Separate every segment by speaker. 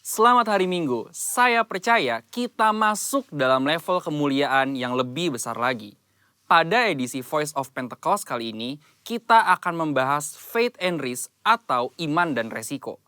Speaker 1: Selamat hari Minggu, saya percaya kita masuk dalam level kemuliaan yang lebih besar lagi. Pada edisi Voice of Pentecost kali ini, kita akan membahas faith and risk atau iman dan resiko.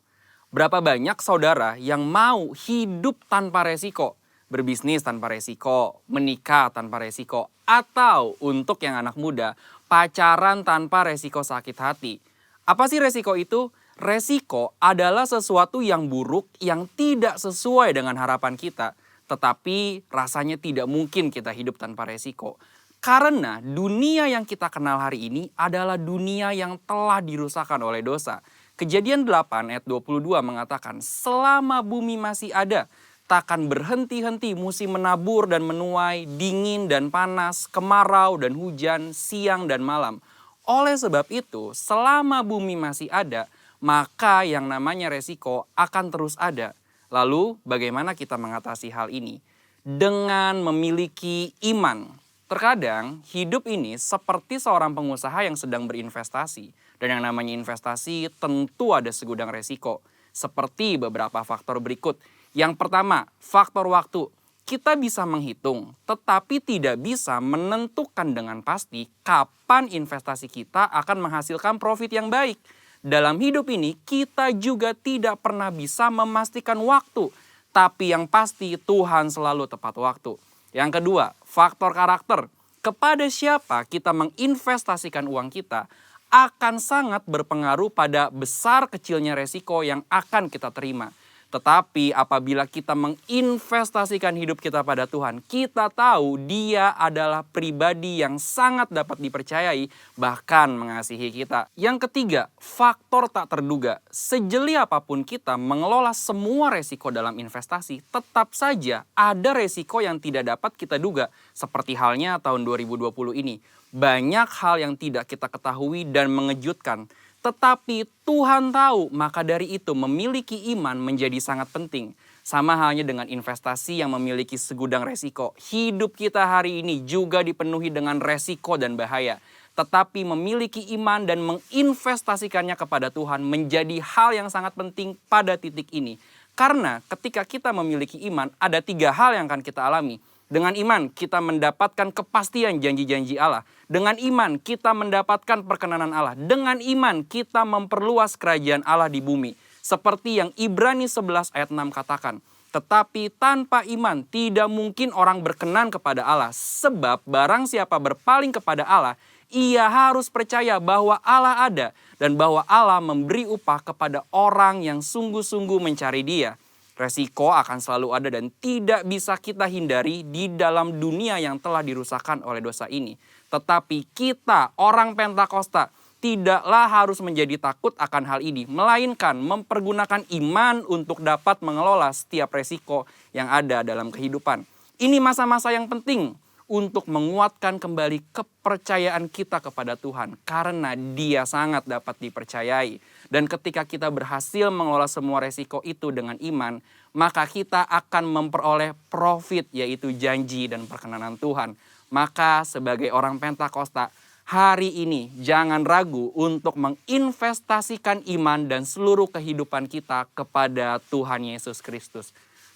Speaker 1: Berapa banyak saudara yang mau hidup tanpa resiko, berbisnis tanpa resiko, menikah tanpa resiko, atau untuk yang anak muda, pacaran tanpa resiko sakit hati. Apa sih resiko itu? Resiko adalah sesuatu yang buruk yang tidak sesuai dengan harapan kita, tetapi rasanya tidak mungkin kita hidup tanpa resiko. Karena dunia yang kita kenal hari ini adalah dunia yang telah dirusakkan oleh dosa. Kejadian 8 ayat 22 mengatakan, selama bumi masih ada, takkan berhenti-henti musim menabur dan menuai, dingin dan panas, kemarau dan hujan, siang dan malam. Oleh sebab itu, selama bumi masih ada, maka yang namanya resiko akan terus ada. Lalu bagaimana kita mengatasi hal ini? Dengan memiliki iman. Terkadang hidup ini seperti seorang pengusaha yang sedang berinvestasi. Dan yang namanya investasi tentu ada segudang resiko. Seperti beberapa faktor berikut. Yang pertama, faktor waktu. Kita bisa menghitung, tetapi tidak bisa menentukan dengan pasti kapan investasi kita akan menghasilkan profit yang baik. Dalam hidup ini, kita juga tidak pernah bisa memastikan waktu, tapi yang pasti Tuhan selalu tepat waktu. Yang kedua, faktor karakter. Kepada siapa kita menginvestasikan uang kita akan sangat berpengaruh pada besar kecilnya resiko yang akan kita terima. Tetapi apabila kita menginvestasikan hidup kita pada Tuhan, kita tahu Dia adalah pribadi yang sangat dapat dipercayai, bahkan mengasihi kita. Yang ketiga, faktor tak terduga. Sejeli apapun kita mengelola semua resiko dalam investasi, tetap saja ada resiko yang tidak dapat kita duga. Seperti halnya tahun 2020 ini. Banyak hal yang tidak kita ketahui dan mengejutkan. Tetapi Tuhan tahu, maka dari itu memiliki iman menjadi sangat penting. Sama halnya dengan investasi yang memiliki segudang resiko. Hidup kita hari ini juga dipenuhi dengan resiko dan bahaya. Tetapi memiliki iman dan menginvestasikannya kepada Tuhan menjadi hal yang sangat penting pada titik ini. Karena ketika kita memiliki iman, ada 3 hal yang akan kita alami. Dengan iman kita mendapatkan kepastian janji-janji Allah. Dengan iman kita mendapatkan perkenanan Allah. Dengan iman kita memperluas kerajaan Allah di bumi. Seperti yang Ibrani 11 ayat 6 katakan. Tetapi tanpa iman tidak mungkin orang berkenan kepada Allah. Sebab barang siapa berpaling kepada Allah, ia harus percaya bahwa Allah ada. Dan bahwa Allah memberi upah kepada orang yang sungguh-sungguh mencari Dia. Resiko akan selalu ada dan tidak bisa kita hindari di dalam dunia yang telah dirusakkan oleh dosa ini. Tetapi kita, orang Pentakosta, tidaklah harus menjadi takut akan hal ini. Melainkan mempergunakan iman untuk dapat mengelola setiap resiko yang ada dalam kehidupan. Ini masa-masa yang penting untuk menguatkan kembali kepercayaan kita kepada Tuhan. Karena Dia sangat dapat dipercayai. Dan ketika kita berhasil mengelola semua resiko itu dengan iman, maka kita akan memperoleh profit, yaitu janji dan perkenanan Tuhan. Maka sebagai orang Pentakosta, hari ini jangan ragu untuk menginvestasikan iman dan seluruh kehidupan kita kepada Tuhan Yesus Kristus.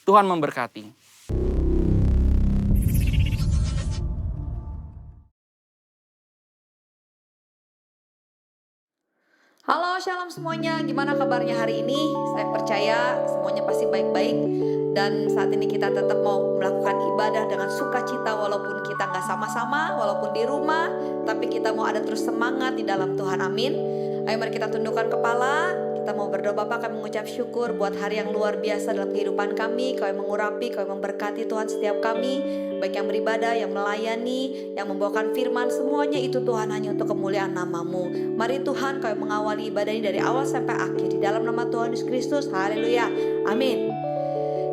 Speaker 1: Tuhan memberkati.
Speaker 2: Halo, shalom semuanya. Gimana kabarnya hari ini? Saya percaya semuanya pasti baik-baik. Dan saat ini kita tetap mau melakukan ibadah dengan sukacita walaupun kita nggak sama-sama, walaupun di rumah. Tapi kita mau ada terus semangat di dalam Tuhan, amin. Ayo mari kita tundukkan kepala. Kita mau berdoa. Bapa, kami mengucap syukur buat hari yang luar biasa dalam kehidupan kami. Kau yang mengurapi, Kau yang memberkati Tuhan setiap kami. Baik yang beribadah, yang melayani, yang membawakan firman, semuanya itu Tuhan hanya untuk kemuliaan nama-Mu. Mari Tuhan, Kau yang mengawali ibadah ini dari awal sampai akhir. Di dalam nama Tuhan Yesus Kristus, haleluya, amin.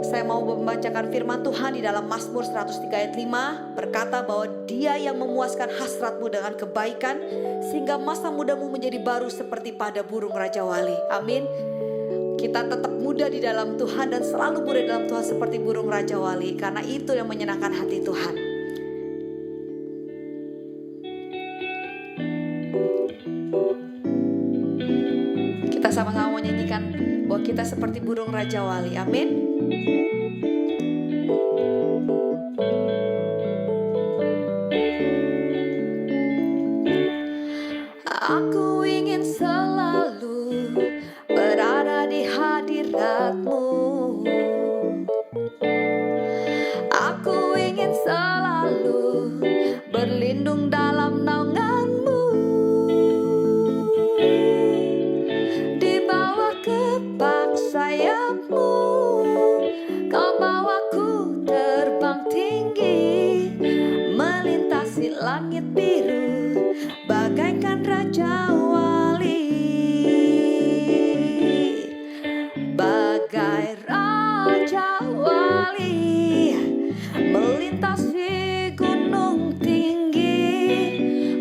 Speaker 2: Saya mau membacakan firman Tuhan di dalam Mazmur 103 ayat 5. Berkata bahwa Dia yang memuaskan hasratmu dengan kebaikan, sehingga masa mudamu menjadi baru seperti pada burung Raja Wali. Amin. Kita tetap muda di dalam Tuhan dan selalu muda di dalam Tuhan seperti burung Raja Wali. Karena itu yang menyenangkan hati Tuhan. Kita sama-sama menyanyikan bahwa kita seperti burung Raja Wali. Amin. Aku ingin selalu berada di hadirat-Mu. Aku ingin selalu berlindung dalam naungan-Mu. Di bawah kepak sayap-Mu, Kau bawaku terbang tinggi, melintasi langit biru, bagaikan Raja Wali. Bagai Raja Wali, melintasi gunung tinggi.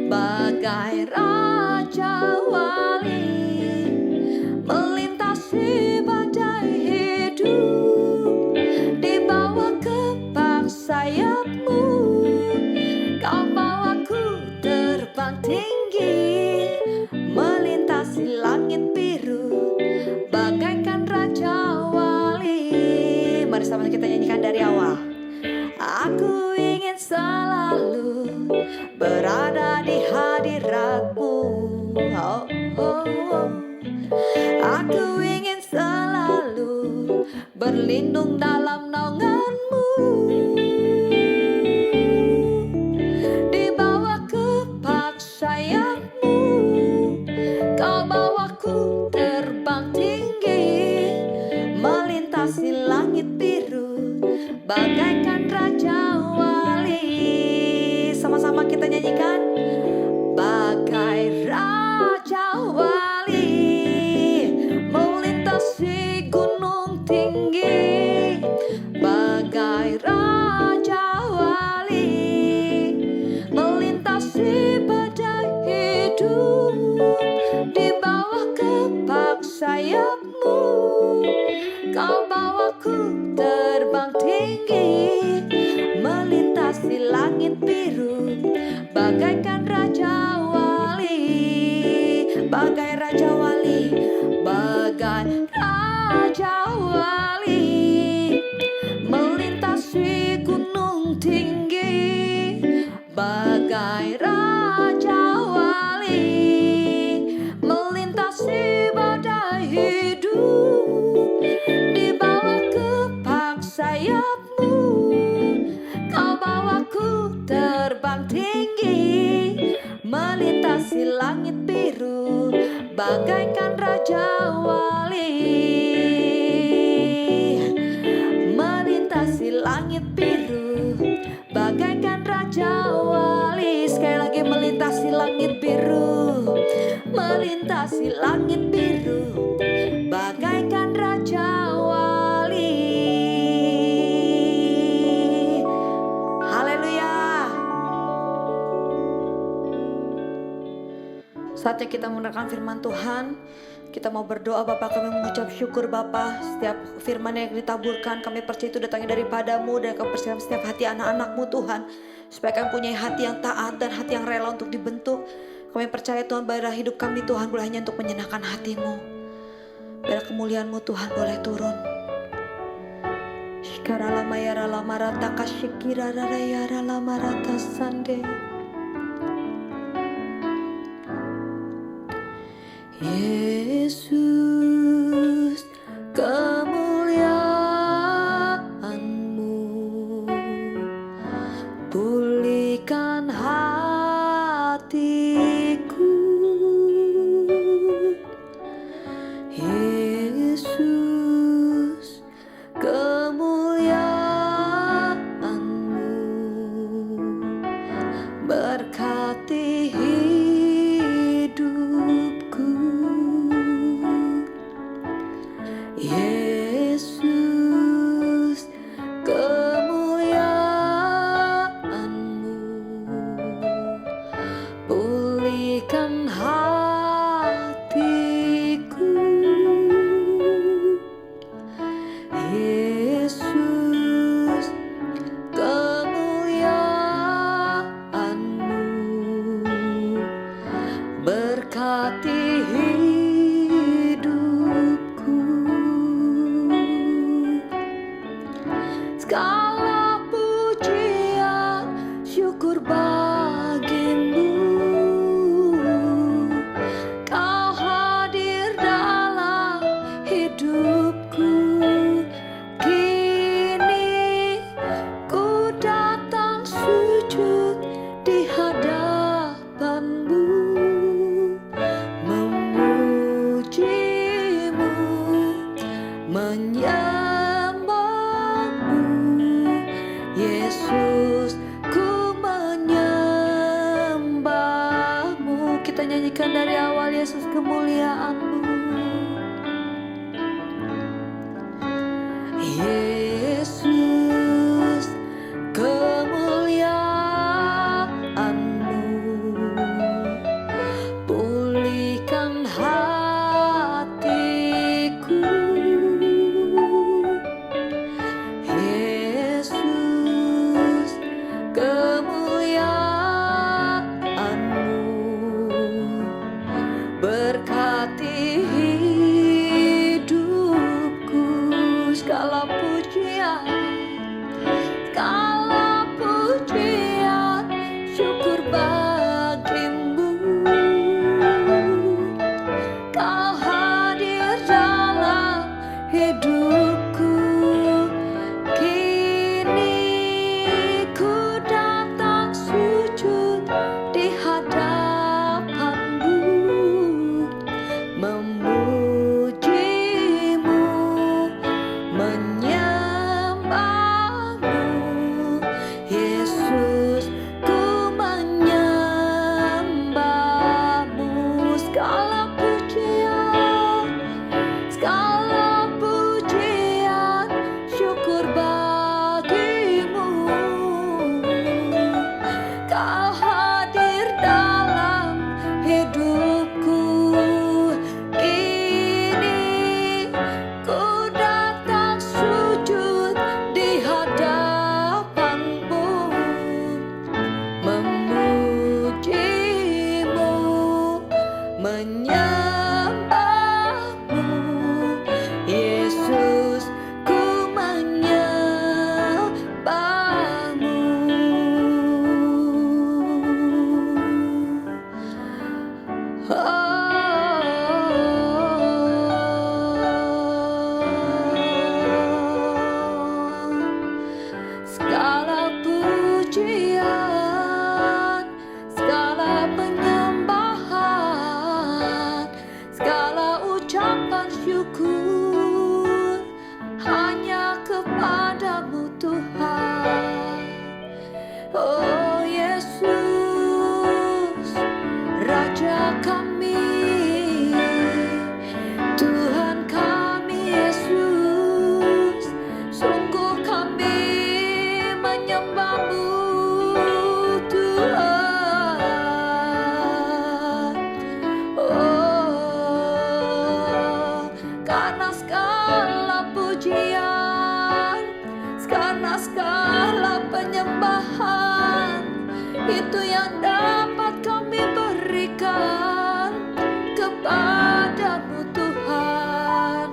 Speaker 2: Bagai Raja Wali, melintasi badai hidup. Di bawah kepak sayap-Mu, Kau bawaku terbang tinggi, melintasi langit biru, bagaikan Raja Wali. Mari sama kita nyanyikan dari awal. Aku ingin selalu berada di hadirat-Mu. Oh, oh, oh. Aku ingin selalu berlindung dalam naungan-Mu. Di bawah kepak sayap-Mu, Kau bawaku terbang tinggi, melintasi langit biru, bagaikan Raja Wali. Sama-sama kita nyanyikan. Bagai Raja Wali, melintasi gunung tinggi. Bagai Raja Wali, melintasi badai hidup. Di bawah kepak sayap-Mu, Kau bawaku terbang tinggi, melintasi langit biru, bagaikan Raja Wali. Bagai Raja Wali, bagai Raja Wali, melintasi gunung tinggi. Bagai Raja Wali, melintasi badai hidup. Di bawah kepak sayap-Mu, Kau bawaku terbang tinggi, melintasi langit biru, bagaikan Raja Wali. Melintasi langit biru, bagaikan Raja Wali. Sekali lagi, melintasi langit biru, melintasi langit biru, bagaikan Raja Wali. Haleluya. Saatnya kita mendengarkan firman Tuhan. Kita mau berdoa. Bapa, kami mengucap syukur Bapa, setiap firman yang ditaburkan kami percaya itu datangnya daripada-Mu, dan Kau persiapkan setiap hati anak-anak-Mu Tuhan, supaya kami punya hati yang taat dan hati yang rela untuk dibentuk. Kami percaya Tuhan, bahwa hidup kami Tuhan boleh hanya untuk menyenangkan hati-Mu. Biar kemuliaan-Mu Tuhan boleh turun. Shikarala mayara lamarata kashikira rarayara lamarata sande. Yesus, kemuliaan-Mu pulihkan hatiku. Yesus, kemuliaan-Mu berkati hidupku. Kini ku datang sujud di hadapan-Mu, memuji-Mu, menyembah-Mu. Yesus, ku menyembah-Mu. Kita nyanyikan dari awal, Yesus, kemuliaan-Mu. Yesus, kemuliaan-Mu, pulihkan hatiku. Yesus, kemuliaan-Mu, berkati hidupku. Segala pujian, syukur bagi-Mu. Kau hadir dalam hidupku. Kini ku datang sujud di hadapan-Mu, memuji-Mu, menyembah-Mu. Yesus, ku menyembah-Mu. Segala pujian, syukur bagi-Mu. Kau hadir dalam hidupku. Kini ku datang sujud di hadapan-Mu, memuji-Mu, menyembah-Mu. Yesus, ku menyembah-Mu. Segala pujian, segala penyembahan, segala ucapan syukur hanya kepada-Mu Tuhan. Oh Yesus, Raja kami, Tuhan kami Yesus, sungguh kami menyembah-Mu Tuhan. Oh, karena segala pujian, karena segala penyembahan, itu yang dapat kami berikan kepada-Mu Tuhan.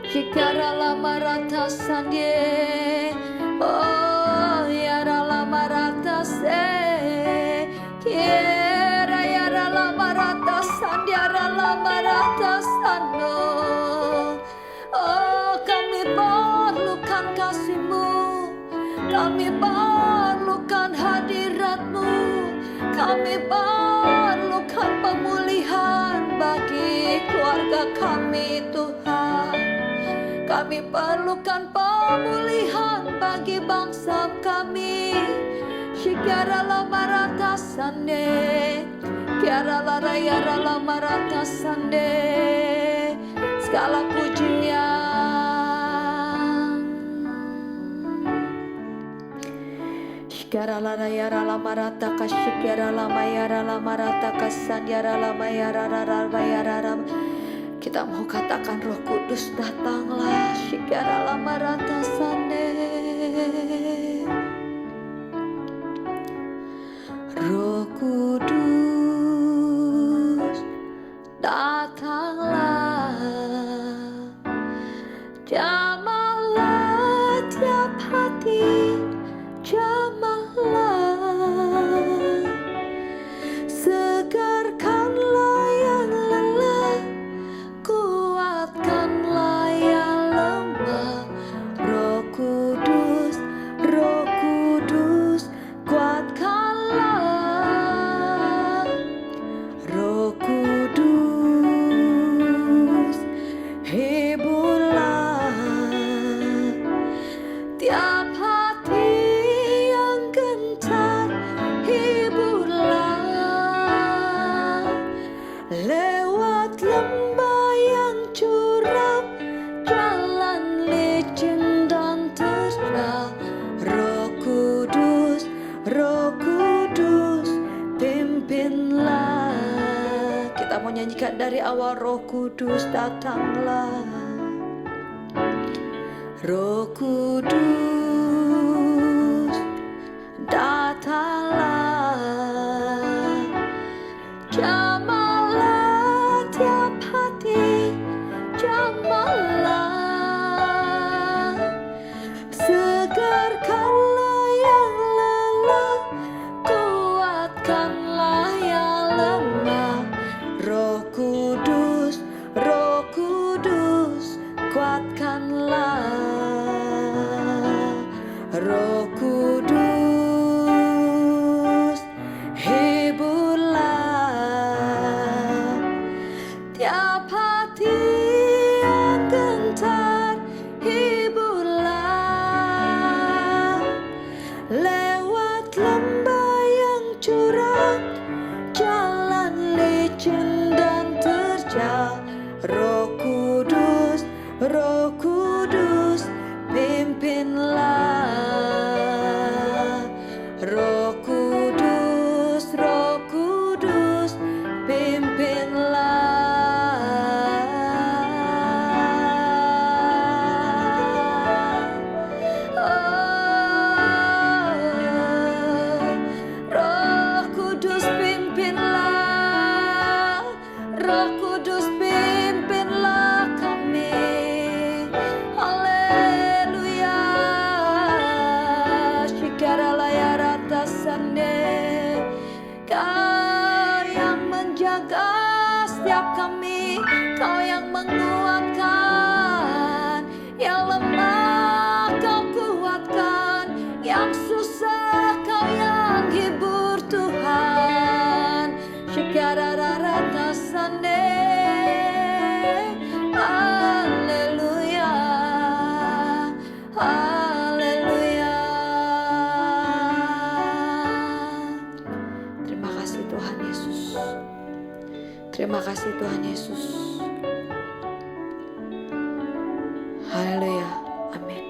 Speaker 2: Shikara lama rata sandie, oh yara lama rata se, kiera yara lama rata sandiara lama rata sando. Oh kami perlukan kasih-Mu, kami perlukan hadirat-Mu, kami perlukan pemulihan bagi keluarga kami Tuhan. Kami perlukan pemulihan bagi bangsa kami. Shikara lama rata sande, kiara lara yara lama rata sande. Segala pujian, shikara lara yara lama rata kashikara lama yara lama rata kasan yara lama yara rara yara ram. Kita mau katakan Roh Kudus datanglah, shikara lama rata sande. Roh Kudus datanglah, jamahlah tiap hati, jamahlah, segarkanlah yang lelah, kuatkanlah nyanyikan dari awal. Roh Kudus datanglah, Roh Kudus datanglah, jamahlah tiap hati, jamahlah, segarkanlah yang lelah, kuatkanlah yang lemah. Roh Kudus, Roh Kudus, kuatkanlah. Roh Kudus, hiburlah tiap hati yang gentar, hiburlah lewat lembah yang curam, jalan licin dan terjal. Roh Kudus, Roh Kudus, pimpinlah. Roh Kudus, Roh Kudus, pimpinlah. Roh Kudus, pimpinlah. Roh Kudus, pimpinlah kami. Haleluya. Shikaralayaratasane. Kau yang menjaga setiap kami, Kau yang menguatkan yang lemah, Kau kuatkan yang susah, Kau yang hibur Tuhan. Shikararatasane. Haleluya, haleluya. Terima kasih Tuhan Yesus. Terima kasih Tuhan Yesus. Haleluya. Amin.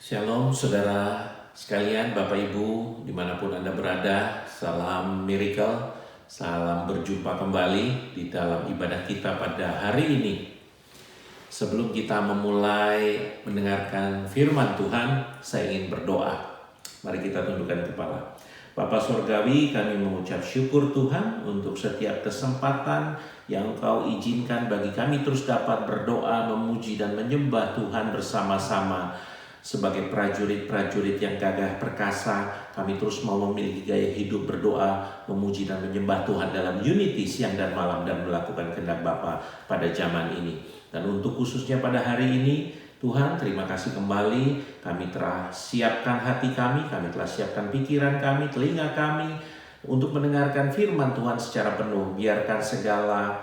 Speaker 3: Shalom saudara sekalian, Bapak Ibu dimanapun Anda berada, salam miracle, salam berjumpa kembali di dalam ibadah kita pada hari ini. Sebelum kita memulai mendengarkan firman Tuhan, saya ingin berdoa. Mari kita tundukkan kepala. Bapa Surgawi, kami mengucap syukur Tuhan untuk setiap kesempatan yang Engkau izinkan bagi kami terus dapat berdoa, memuji dan menyembah Tuhan bersama-sama. Sebagai prajurit-prajurit yang gagah perkasa, kami terus mau memiliki gaya hidup berdoa, memuji dan menyembah Tuhan dalam unity siang dan malam dan melakukan kehendak Bapa pada zaman ini. Dan untuk khususnya pada hari ini, Tuhan, terima kasih kembali, kami telah siapkan hati kami telah siapkan pikiran kami, telinga kami, untuk mendengarkan firman Tuhan secara penuh. Biarkan segala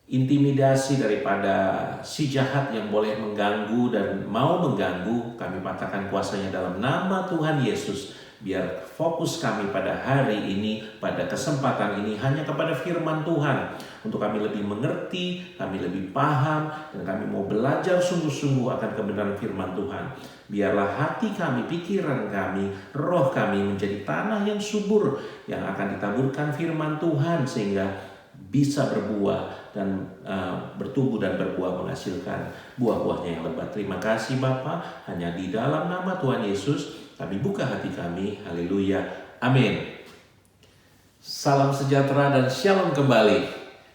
Speaker 3: intimidasi daripada si jahat yang boleh mengganggu dan mau mengganggu, kami patahkan kuasanya dalam nama Tuhan Yesus. Biar fokus kami pada hari ini, pada kesempatan ini hanya kepada firman Tuhan. Untuk kami lebih mengerti, kami lebih paham, dan kami mau belajar sungguh-sungguh akan kebenaran firman Tuhan. Biarlah hati kami, pikiran kami, roh kami menjadi tanah yang subur, yang akan ditaburkan firman Tuhan sehingga bisa berbuah dan bertumbuh dan berbuah, menghasilkan buah-buahnya yang lebat. Terima kasih Bapa, hanya di dalam nama Tuhan Yesus kami buka hati kami. Haleluya. Amin. Salam sejahtera dan shalom kembali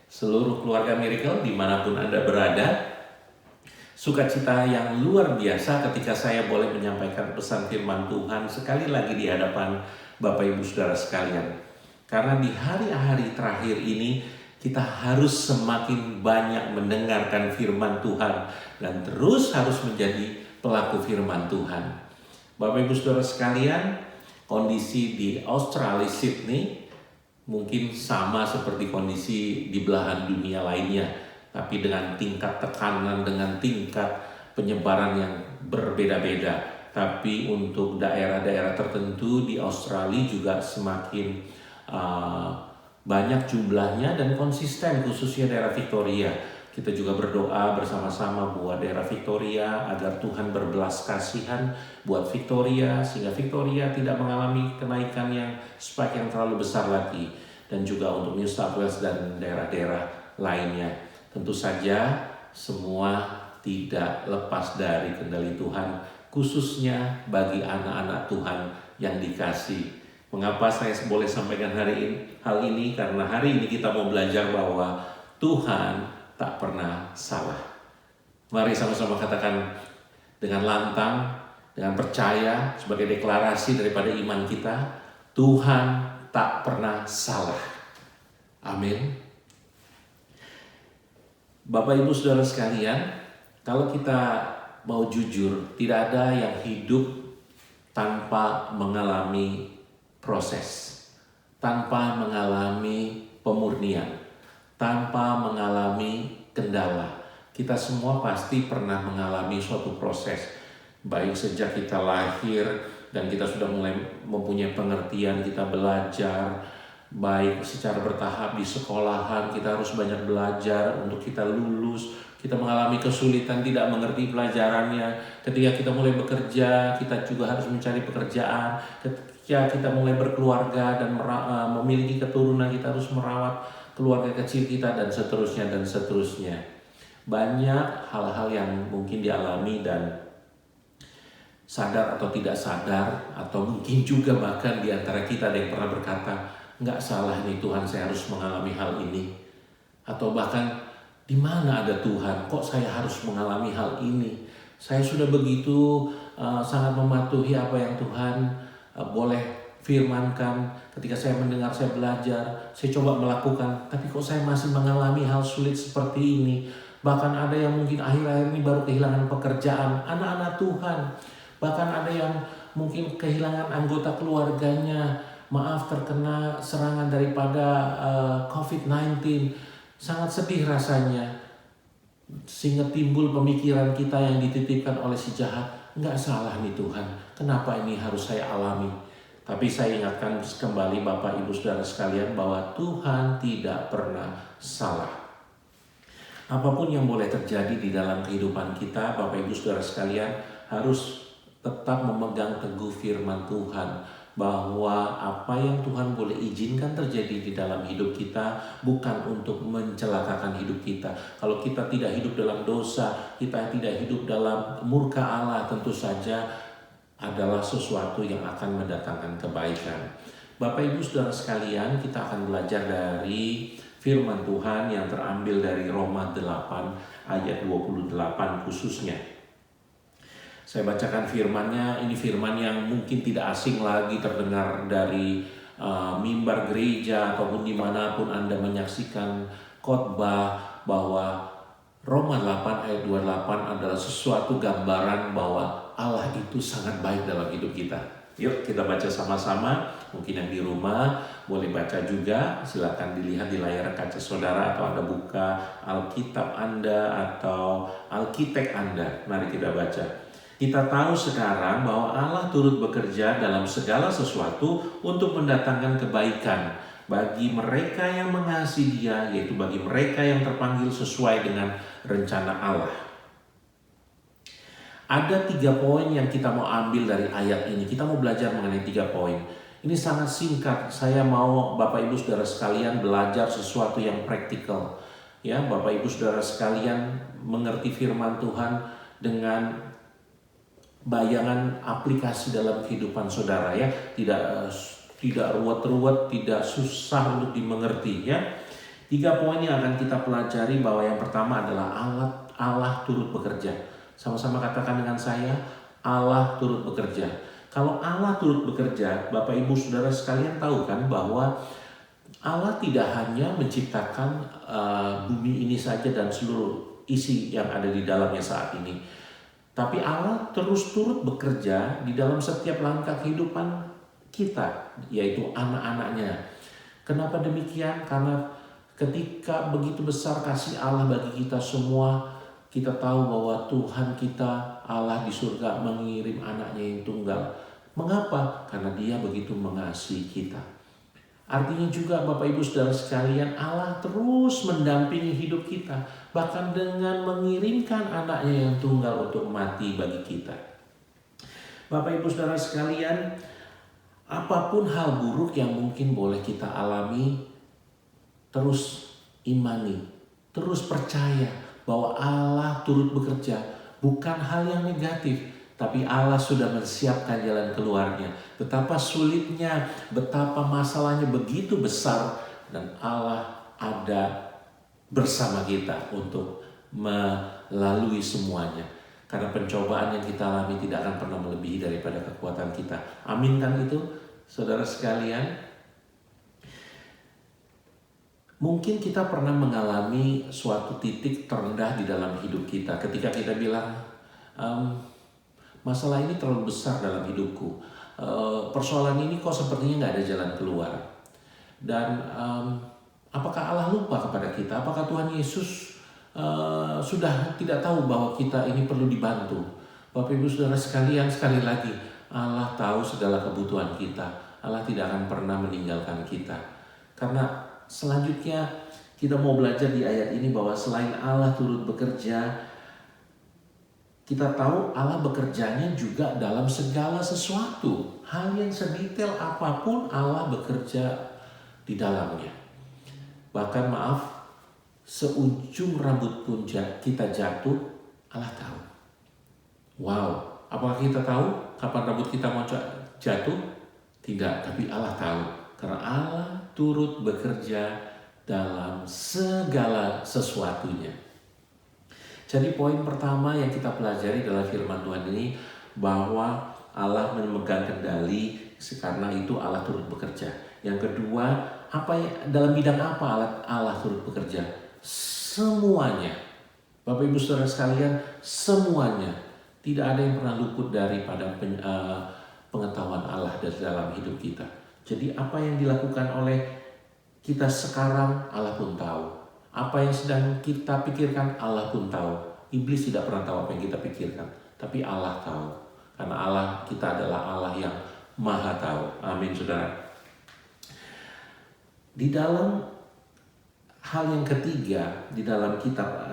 Speaker 3: seluruh keluarga Miracle dimanapun Anda berada. Sukacita yang luar biasa ketika saya boleh menyampaikan pesan firman Tuhan sekali lagi di hadapan Bapak Ibu Saudara sekalian. Karena di hari-hari terakhir ini kita harus semakin banyak mendengarkan firman Tuhan dan terus harus menjadi pelaku firman Tuhan. Bapak Ibu Saudara sekalian, kondisi di Australia Sydney mungkin sama seperti kondisi di belahan dunia lainnya, tapi dengan tingkat tekanan, dengan tingkat penyebaran yang berbeda-beda. Tapi untuk daerah-daerah tertentu di Australia juga semakin banyak jumlahnya dan konsisten, khususnya daerah Victoria. Kita juga berdoa bersama-sama buat daerah Victoria agar Tuhan berbelas kasihan buat Victoria sehingga Victoria tidak mengalami kenaikan yang spike yang terlalu besar lagi, dan juga untuk New South Wales dan daerah-daerah lainnya. Tentu saja semua tidak lepas dari kendali Tuhan, khususnya bagi anak-anak Tuhan yang dikasih. Mengapa saya boleh sampaikan hal ini? Karena hari ini kita mau belajar bahwa Tuhan tak pernah salah. Mari sama-sama katakan dengan lantang, dengan percaya sebagai deklarasi daripada iman kita, Tuhan tak pernah salah. Amin. Bapak Ibu Saudara sekalian, kalau kita mau jujur, tidak ada yang hidup tanpa mengalami proses, tanpa mengalami pemurnian, tanpa mengalami kendala. Kita semua pasti pernah mengalami suatu proses, baik sejak kita lahir dan kita sudah mulai mempunyai pengertian, kita belajar, baik secara bertahap di sekolahan, kita harus banyak belajar untuk kita lulus. Kita mengalami kesulitan, tidak mengerti pelajarannya. Ketika kita mulai bekerja, kita juga harus mencari pekerjaan. Ketika kita mulai berkeluarga dan memiliki keturunan, kita harus merawat keluarga kecil kita, dan seterusnya dan seterusnya. Banyak hal-hal yang mungkin dialami dan sadar atau tidak sadar, atau mungkin juga bahkan di antara kita ada yang pernah berkata, nggak salah nih Tuhan, saya harus mengalami hal ini. Atau bahkan, di mana ada Tuhan, kok saya harus mengalami hal ini? Saya sudah begitu sangat mematuhi apa yang Tuhan boleh firmankan. Ketika saya mendengar, saya belajar, saya coba melakukan, tapi kok saya masih mengalami hal sulit seperti ini. Bahkan ada yang mungkin akhir-akhir ini baru kehilangan pekerjaan, anak-anak Tuhan. Bahkan ada yang mungkin kehilangan anggota keluarganya, terkena serangan daripada COVID-19. Sangat sedih rasanya, sehingga timbul pemikiran kita yang dititipkan oleh si jahat, nggak salah nih Tuhan, kenapa ini harus saya alami? Tapi saya ingatkan kembali Bapak Ibu Saudara sekalian bahwa Tuhan tidak pernah salah. Apapun yang boleh terjadi di dalam kehidupan kita, Bapak Ibu Saudara sekalian harus tetap memegang teguh firman Tuhan, bahwa apa yang Tuhan boleh izinkan terjadi di dalam hidup kita bukan untuk mencelakakan hidup kita. Kalau kita tidak hidup dalam dosa, kita tidak hidup dalam murka Allah, tentu saja adalah sesuatu yang akan mendatangkan kebaikan. Bapak Ibu Saudara sekalian, kita akan belajar dari firman Tuhan yang terambil dari Roma 8 ayat 28 khususnya. Saya bacakan firman-Nya. Ini firman yang mungkin tidak asing lagi terdengar dari mimbar gereja ataupun dimanapun Anda menyaksikan khotbah, bahwa Roma 8 ayat 28 adalah sesuatu gambaran bahwa Allah itu sangat baik dalam hidup kita. Yuk kita baca sama-sama. Mungkin yang di rumah boleh baca juga. Silakan dilihat di layar kaca saudara, atau Anda buka Alkitab Anda atau Alkitab Anda. Mari kita baca. Kita tahu sekarang bahwa Allah turut bekerja dalam segala sesuatu untuk mendatangkan kebaikan bagi mereka yang mengasihi Dia, yaitu bagi mereka yang terpanggil sesuai dengan rencana Allah. Ada 3 poin yang kita mau ambil dari ayat ini. Kita mau belajar mengenai 3 poin. Ini sangat singkat. Saya mau Bapak Ibu Saudara sekalian belajar sesuatu yang praktikal. Ya, Bapak Ibu Saudara sekalian mengerti firman Tuhan dengan bayangan aplikasi dalam kehidupan saudara, ya. Tidak ruwet-ruwet, tidak susah untuk dimengerti, ya. 3 poin yang akan kita pelajari, bahwa yang pertama adalah Allah turut bekerja. Sama-sama katakan dengan saya, Allah turut bekerja. Kalau Allah turut bekerja, Bapak Ibu Saudara sekalian tahu kan bahwa Allah tidak hanya menciptakan bumi ini saja dan seluruh isi yang ada di dalamnya saat ini, tapi Allah terus turut bekerja di dalam setiap langkah kehidupan kita, yaitu anak-anaknya. Kenapa demikian? Karena ketika begitu besar kasih Allah bagi kita semua, kita tahu bahwa Tuhan kita, Allah di surga, mengirim anaknya yang tunggal. Mengapa? Karena Dia begitu mengasihi kita. Artinya juga Bapak Ibu Saudara sekalian, Allah terus mendampingi hidup kita. Bahkan dengan mengirimkan anaknya yang tunggal untuk mati bagi kita. Bapak Ibu Saudara sekalian, apapun hal buruk yang mungkin boleh kita alami, terus imani, terus percaya bahwa Allah turut bekerja. Bukan hal yang negatif, tapi Allah sudah menyiapkan jalan keluarnya. Betapa sulitnya, betapa masalahnya begitu besar, dan Allah ada bersama kita untuk melalui semuanya. Karena pencobaan yang kita alami tidak akan pernah melebihi daripada kekuatan kita. Aminkan itu, saudara sekalian. Mungkin kita pernah mengalami suatu titik terendah di dalam hidup kita. Ketika kita bilang, masalah ini terlalu besar dalam hidupku. Persoalan ini kok sepertinya nggak ada jalan keluar. Dan apakah Allah lupa kepada kita? Apakah Tuhan Yesus sudah tidak tahu bahwa kita ini perlu dibantu? Bapak Ibu Saudara sekalian, sekali lagi, Allah tahu segala kebutuhan kita. Allah tidak akan pernah meninggalkan kita. Karena selanjutnya kita mau belajar di ayat ini bahwa selain Allah turut bekerja, kita tahu Allah bekerjanya juga dalam segala sesuatu. Hal yang sedetail apapun Allah bekerja di dalamnya. Bahkan seujung rambut pun kita jatuh, Allah tahu. Wow, apakah kita tahu kapan rambut kita mau jatuh? Tidak, tapi Allah tahu. Karena Allah turut bekerja dalam segala sesuatunya. Jadi poin pertama yang kita pelajari dalam firman Tuhan ini, bahwa Allah memegang kendali, karena itu Allah turut bekerja. Yang kedua, dalam bidang apa Allah turut bekerja? Semuanya. Bapak Ibu Saudara sekalian, semuanya. Tidak ada yang pernah luput daripada pengetahuan Allah dalam hidup kita. Jadi apa yang dilakukan oleh kita sekarang, Allah pun tahu. Apa yang sedang kita pikirkan, Allah pun tahu. Iblis tidak pernah tahu apa yang kita pikirkan, tapi Allah tahu. Karena Allah kita adalah Allah yang Maha tahu. Amin, saudara. Di dalam hal yang ketiga, di dalam kitab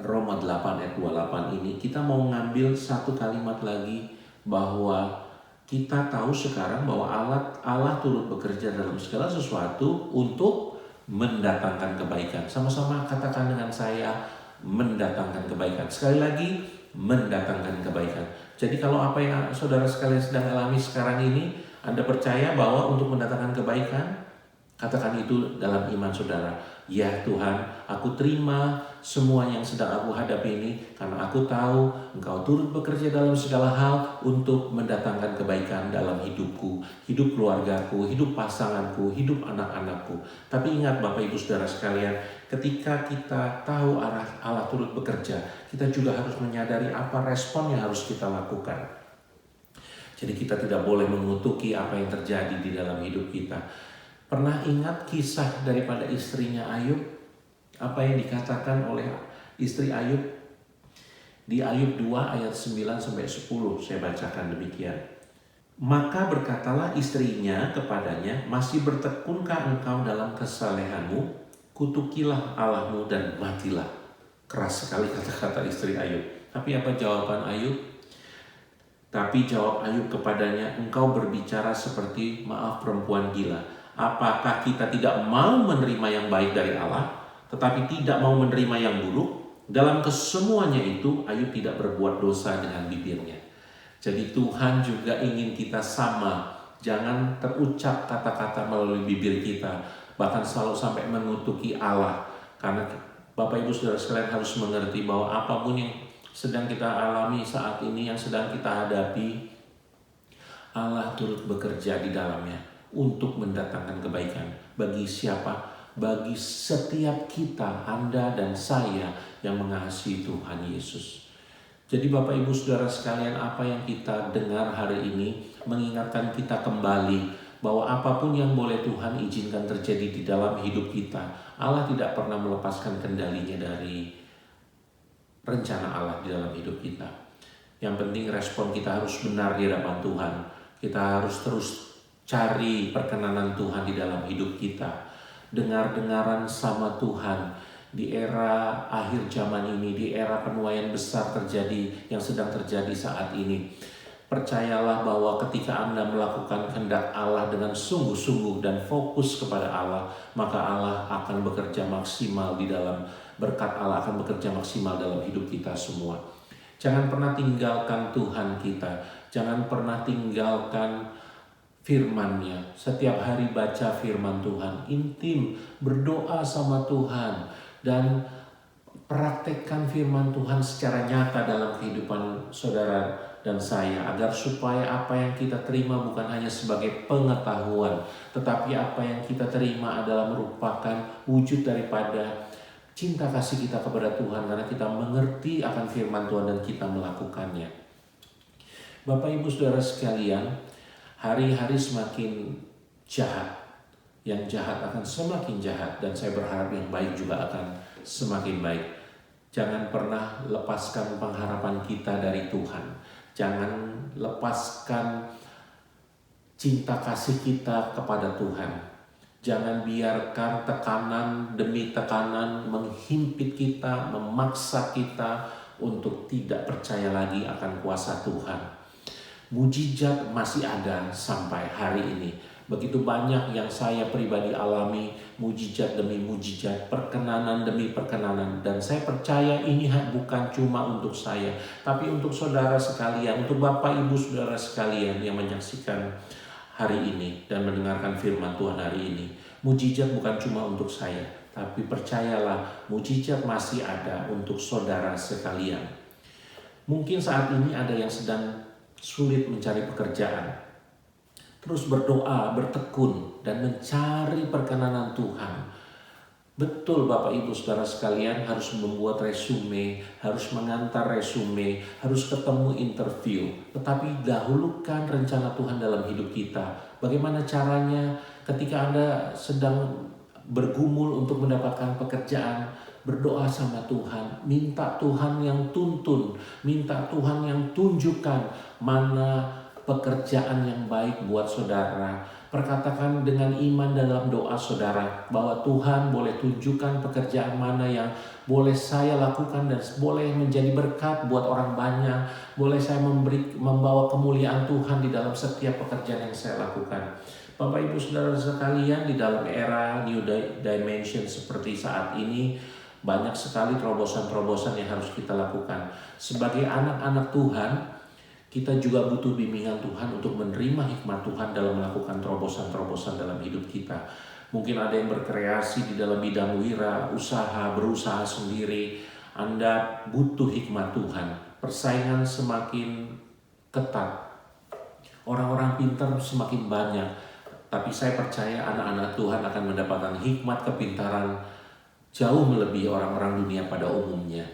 Speaker 3: Roma 8 ayat 28 ini, kita mau ngambil satu kalimat lagi, bahwa kita tahu sekarang bahwa Allah turut bekerja dalam segala sesuatu untuk mendatangkan kebaikan. Sama-sama katakan dengan saya, mendatangkan kebaikan. Sekali lagi, mendatangkan kebaikan. Jadi kalau apa yang saudara sekalian sedang alami sekarang ini, Anda percaya bahwa untuk mendatangkan kebaikan, katakan itu dalam iman saudara. Ya Tuhan, aku terima semua yang sedang aku hadapi ini, karena aku tahu Engkau turut bekerja dalam segala hal untuk mendatangkan kebaikan dalam hidupku, hidup keluargaku, hidup pasanganku, hidup anak-anakku. Tapi ingat Bapak Ibu Saudara sekalian, ketika kita tahu Allah turut bekerja, kita juga harus menyadari apa respon yang harus kita lakukan. Jadi kita tidak boleh mengutuki apa yang terjadi di dalam hidup kita. Pernah ingat kisah daripada istrinya Ayub? Apa yang dikatakan oleh istri Ayub? Di Ayub 2 ayat 9-10 saya bacakan demikian. Maka berkatalah istrinya kepadanya, masih bertekunkah engkau dalam kesalehanmu? Kutukilah Allahmu dan matilah. Keras sekali kata-kata istri Ayub. Tapi apa jawaban Ayub? Tapi jawab Ayub kepadanya, engkau berbicara seperti perempuan gila. Apakah kita tidak mau menerima yang baik dari Allah, tetapi tidak mau menerima yang buruk? Dalam kesemuanya itu, Ayub tidak berbuat dosa dengan bibirnya. Jadi Tuhan juga ingin kita sama. Jangan terucap kata-kata melalui bibir kita, bahkan selalu sampai mengutuki Allah. Karena Bapak Ibu Saudara sekalian harus mengerti bahwa apapun yang sedang kita alami saat ini, yang sedang kita hadapi, Allah turut bekerja di dalamnya untuk mendatangkan kebaikan. Bagi siapa? Bagi setiap kita, Anda dan saya yang mengasihi Tuhan Yesus. Jadi Bapak Ibu Saudara sekalian, apa yang kita dengar hari ini mengingatkan kita kembali bahwa apapun yang boleh Tuhan izinkan terjadi di dalam hidup kita, Allah tidak pernah melepaskan kendalinya dari rencana Allah di dalam hidup kita. Yang penting respon kita harus benar di hadapan Tuhan. Kita harus terus cari perkenanan Tuhan di dalam hidup kita. Dengar-dengaran sama Tuhan di era akhir zaman ini, di era penuaian besar yang sedang terjadi saat ini. Percayalah bahwa ketika Anda melakukan kehendak Allah dengan sungguh-sungguh dan fokus kepada Allah, maka Allah akan bekerja maksimal di dalam berkat Allah akan bekerja maksimal dalam hidup kita semua. Jangan pernah tinggalkan Tuhan kita. Jangan pernah tinggalkan firman-Nya. Setiap hari baca firman Tuhan, intim, berdoa sama Tuhan, dan praktekkan firman Tuhan secara nyata dalam kehidupan saudara dan saya, agar supaya apa yang kita terima bukan hanya sebagai pengetahuan, tetapi apa yang kita terima adalah merupakan wujud daripada cinta kasih kita kepada Tuhan, karena kita mengerti akan firman Tuhan dan kita melakukannya. Bapak Ibu Saudara sekalian, hari-hari semakin jahat. Yang jahat akan semakin jahat, dan saya berharap yang baik juga akan semakin baik. Jangan pernah lepaskan pengharapan kita dari Tuhan. Jangan lepaskan cinta kasih kita kepada Tuhan. Jangan biarkan tekanan demi tekanan menghimpit kita, memaksa kita untuk tidak percaya lagi akan kuasa Tuhan. Mujizat masih ada sampai hari ini. Begitu banyak yang saya pribadi alami, mujizat demi mujizat, perkenanan demi perkenanan. Dan saya percaya ini bukan cuma untuk saya, tapi untuk saudara sekalian, untuk Bapak Ibu Saudara sekalian yang menyaksikan hari ini dan mendengarkan firman Tuhan hari ini. Mujizat bukan cuma untuk saya, tapi percayalah, mujizat masih ada untuk saudara sekalian. Mungkin saat ini ada yang sedang sulit mencari pekerjaan. Terus berdoa, bertekun, dan mencari perkenanan Tuhan. Betul Bapak Ibu Saudara sekalian, harus membuat resume, harus mengantar resume, harus ketemu interview. Tetapi dahulukan rencana Tuhan dalam hidup kita. Bagaimana caranya ketika Anda sedang bergumul untuk mendapatkan pekerjaan? Berdoa sama Tuhan, minta Tuhan yang tuntun, minta Tuhan yang tunjukkan mana pekerjaan yang baik buat saudara. Perkatakan dengan iman dalam doa saudara bahwa Tuhan boleh tunjukkan pekerjaan mana yang boleh saya lakukan dan boleh menjadi berkat buat orang banyak. Boleh saya membawa kemuliaan Tuhan di dalam setiap pekerjaan yang saya lakukan. Bapak Ibu Saudara sekalian, di dalam era New Dimension seperti saat ini, banyak sekali terobosan-terobosan yang harus kita lakukan. Sebagai anak-anak Tuhan, kita juga butuh bimbingan Tuhan untuk menerima hikmat Tuhan dalam melakukan terobosan-terobosan dalam hidup kita. Mungkin ada yang berkreasi di dalam bidang usaha, berusaha sendiri. Anda butuh hikmat Tuhan. Persaingan semakin ketat. Orang-orang pintar semakin banyak. Tapi saya percaya anak-anak Tuhan akan mendapatkan hikmat kepintaran jauh melebihi orang-orang dunia pada umumnya.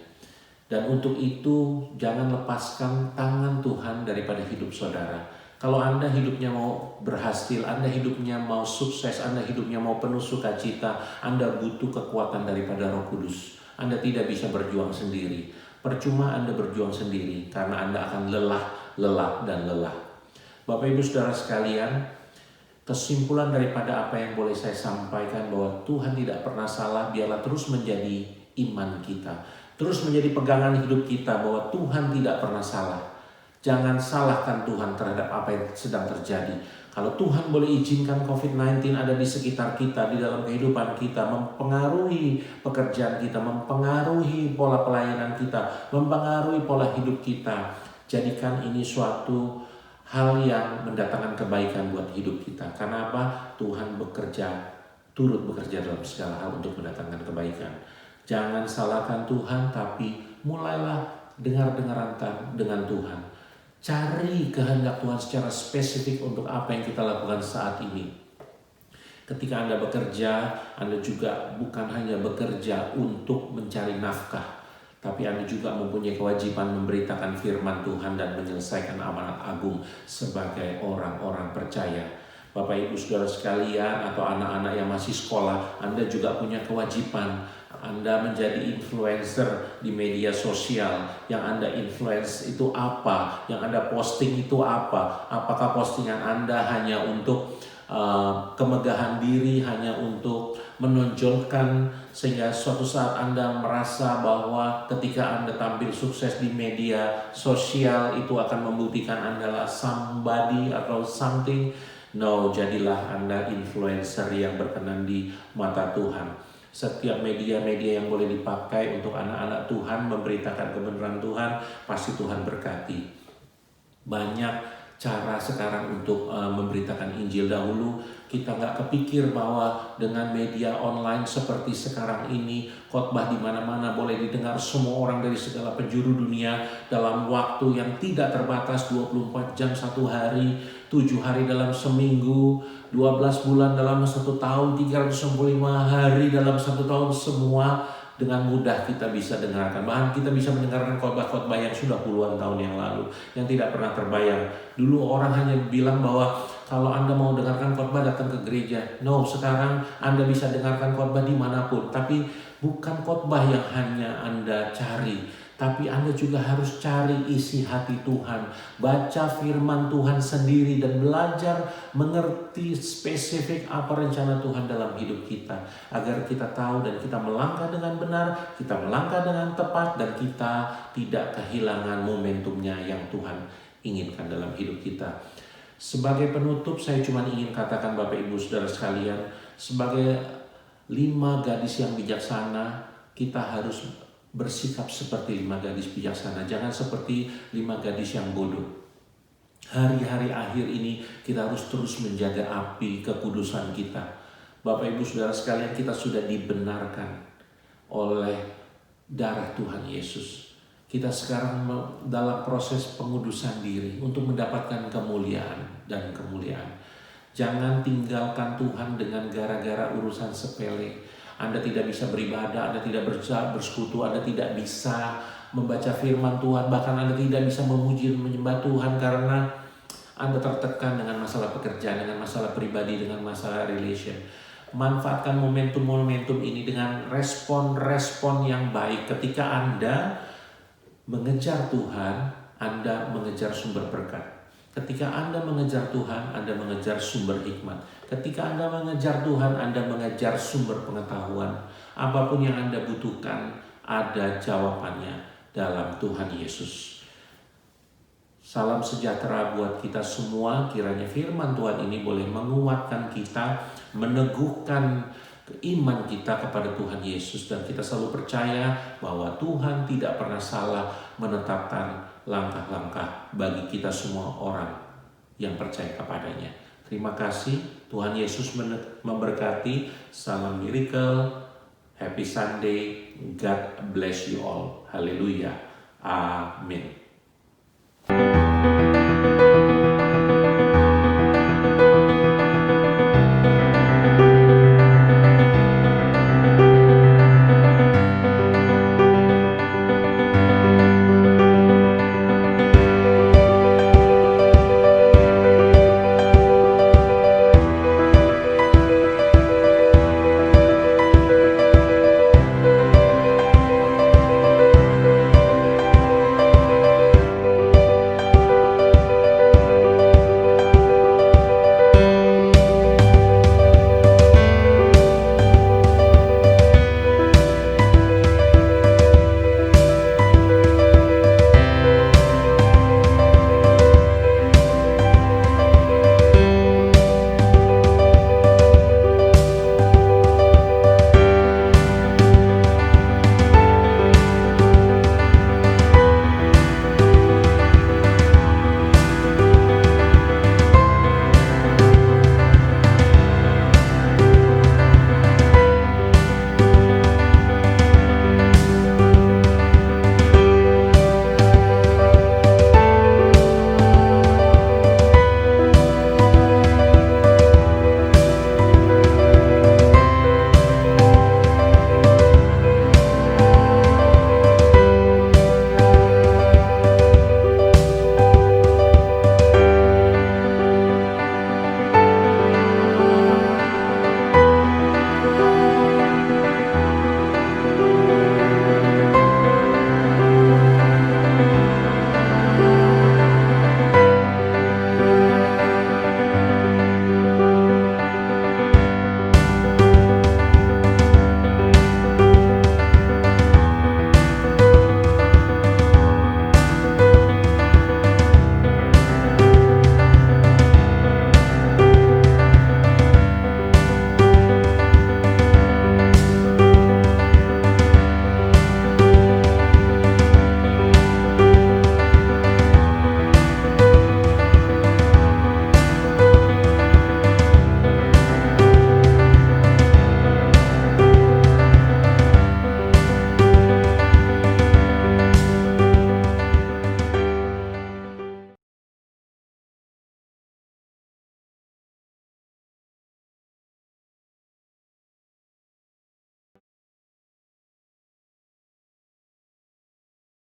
Speaker 3: Dan untuk itu jangan lepaskan tangan Tuhan daripada hidup saudara. Kalau Anda hidupnya mau berhasil, Anda hidupnya mau sukses, Anda hidupnya mau penuh sukacita, Anda butuh kekuatan daripada Roh Kudus. Anda tidak bisa berjuang sendiri. Percuma Anda berjuang sendiri karena Anda akan lelah, dan lelah. Bapak Ibu Saudara sekalian, kesimpulan daripada apa yang boleh saya sampaikan bahwa Tuhan tidak pernah salah, biarlah terus menjadi iman kita. Terus menjadi pegangan hidup kita bahwa Tuhan tidak pernah salah. Jangan salahkan Tuhan terhadap apa yang sedang terjadi. Kalau Tuhan boleh izinkan COVID-19 ada di sekitar kita, di dalam kehidupan kita, mempengaruhi pekerjaan kita, mempengaruhi pola pelayanan kita, mempengaruhi pola hidup kita, jadikan ini suatu hal yang mendatangkan kebaikan buat hidup kita. Karena apa? Tuhan turut bekerja dalam segala hal untuk mendatangkan kebaikan. Jangan salahkan Tuhan, tapi mulailah dengar-dengaran dengan Tuhan. Cari kehendak Tuhan secara spesifik untuk apa yang kita lakukan saat ini. Ketika Anda bekerja, Anda juga bukan hanya bekerja untuk mencari nafkah, tapi Anda juga mempunyai kewajiban memberitakan firman Tuhan dan menyelesaikan amanat agung sebagai orang-orang percaya. Bapak Ibu Saudara sekalian atau anak-anak yang masih sekolah, Anda juga punya kewajiban. Anda menjadi influencer di media sosial. Yang Anda influence itu apa? Yang Anda posting itu apa? Apakah postingan Anda hanya untuk kemegahan diri, hanya untuk menonjolkan, sehingga suatu saat Anda merasa bahwa ketika Anda tampil sukses di media sosial itu akan membuktikan Anda adalah somebody atau something? No, jadilah Anda influencer yang berkenan di mata Tuhan. Setiap media-media yang boleh dipakai untuk anak-anak Tuhan memberitakan kebenaran Tuhan, pasti Tuhan berkati. Banyak cara sekarang untuk memberitakan Injil. Dahulu kita nggak kepikir bahwa dengan media online seperti sekarang ini, khotbah di mana-mana boleh didengar semua orang dari segala penjuru dunia dalam waktu yang tidak terbatas, 24 jam satu hari, 7 hari dalam seminggu, 12 bulan dalam 1 tahun, 365 hari dalam 1 tahun, semua dengan mudah kita bisa dengarkan. Bahkan kita bisa mendengarkan khotbah-khotbah yang sudah puluhan tahun yang lalu, yang tidak pernah terbayang. Dulu orang hanya bilang bahwa kalau Anda mau dengarkan khotbah datang ke gereja. No, sekarang Anda bisa dengarkan khotbah dimanapun. Tapi bukan khotbah yang hanya Anda cari, tapi Anda juga harus cari isi hati Tuhan. Baca firman Tuhan sendiri dan belajar mengerti spesifik apa rencana Tuhan dalam hidup kita. Agar kita tahu dan kita melangkah dengan benar, kita melangkah dengan tepat, dan kita tidak kehilangan momentumnya yang Tuhan inginkan dalam hidup kita. Sebagai penutup, saya cuma ingin katakan Bapak Ibu Saudara sekalian, sebagai 5 gadis yang bijaksana, kita harus bersikap seperti 5 gadis bijaksana. Jangan seperti 5 gadis yang bodoh. Hari-hari akhir ini kita harus terus menjaga api kekudusan kita. Bapak Ibu Saudara sekalian, kita sudah dibenarkan oleh darah Tuhan Yesus. Kita sekarang dalam proses pengudusan diri untuk mendapatkan kemuliaan dan kemuliaan. Jangan tinggalkan Tuhan dengan gara-gara urusan sepele. Anda tidak bisa beribadah, Anda tidak bisa bersekutu, Anda tidak bisa membaca firman Tuhan, bahkan Anda tidak bisa memuji dan menyembah Tuhan karena Anda tertekan dengan masalah pekerjaan, dengan masalah pribadi, dengan masalah relation. Manfaatkan momentum-momentum ini dengan respon-respon yang baik. Ketika Anda mengejar Tuhan, Anda mengejar sumber berkat. Ketika Anda mengejar Tuhan, Anda mengejar sumber hikmat. Ketika Anda mengejar Tuhan, Anda mengejar sumber pengetahuan. Apapun yang Anda butuhkan, ada jawabannya dalam Tuhan Yesus. Salam sejahtera buat kita semua. Kiranya firman Tuhan ini boleh menguatkan kita, meneguhkan iman kita kepada Tuhan Yesus, dan kita selalu percaya bahwa Tuhan tidak pernah salah menetapkan langkah-langkah bagi kita semua orang yang percaya kepadanya. Terima kasih. Tuhan Yesus memberkati. Salam miracle. Happy Sunday. God bless you all. Haleluya. Amin.